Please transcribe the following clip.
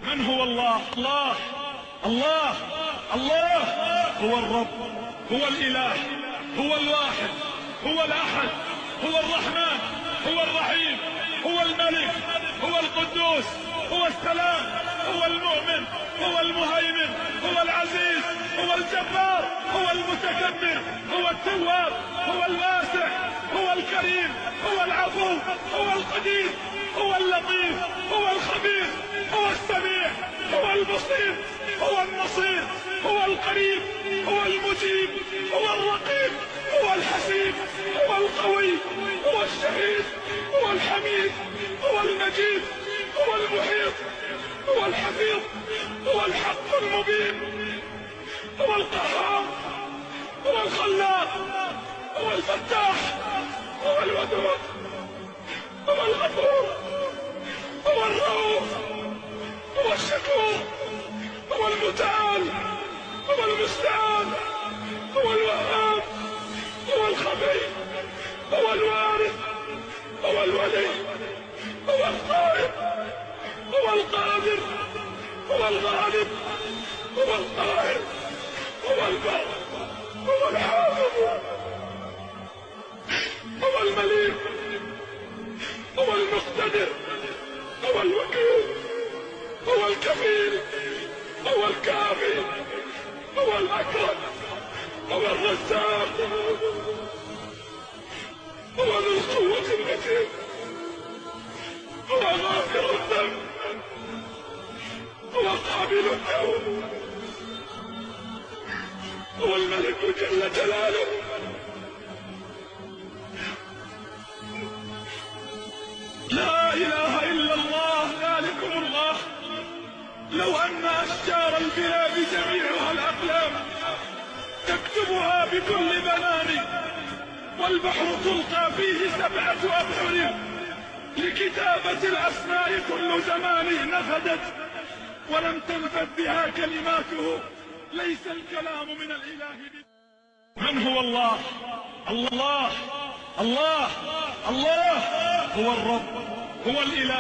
من هو الله؟ الله الله الله هو الرب، هو الإله، هو الواحد، هو الأحد، هو الرحمن، هو الرحيم، هو الملك، هو القدوس، هو السلام، هو المؤمن، هو المهيمن، هو العزيز، هو الجبار، هو المتكبر، هو التواب، هو الواسع، هو الكريم، هو العفو، هو القدير، هو اللطيف، هو الخبير، هو السميع، هو البصير، هو النصير، هو القريب، هو المجيب، هو الرقيب، هو الحسيب، هو القوي، هو الشهيد، هو الحميد، هو المجيد، هو المحيط، هو الحفيظ، هو الحق المبين، هو القهار، هو الخلاق، هو الفتاح، هو الودود، هو الغفور، هو الرؤوف، هو الشكور، هو المتعال، هو المستعان، هو الوهاب، هو الخبير، هو الوارث، هو الولي، هو القائد، هو القادر، هو الغالب، هو القاهر، هو البر، هو الحافظ، هو المليك، هو المقتدر، هو الوكيل، هو الكفيل، هو الكافي، هو الأكرم، هو الرزاق، هو ذو القوة المتين، هو غافر الذنب، هو قابل التوب، هو الملك جل جلاله. لا إله إلا الله ذلكم الله. لو أن أشجار البلاد جميعها الأقلام تكتبها بكل بنان، والبحر تلقى فيه 7 أبحر لكتابة الأسماء كل زمان نفدت ولم تنفد بها كلماته. ليس الكلام من الإله من هو الله؟ الله الله الله هو الرب، هو الإله.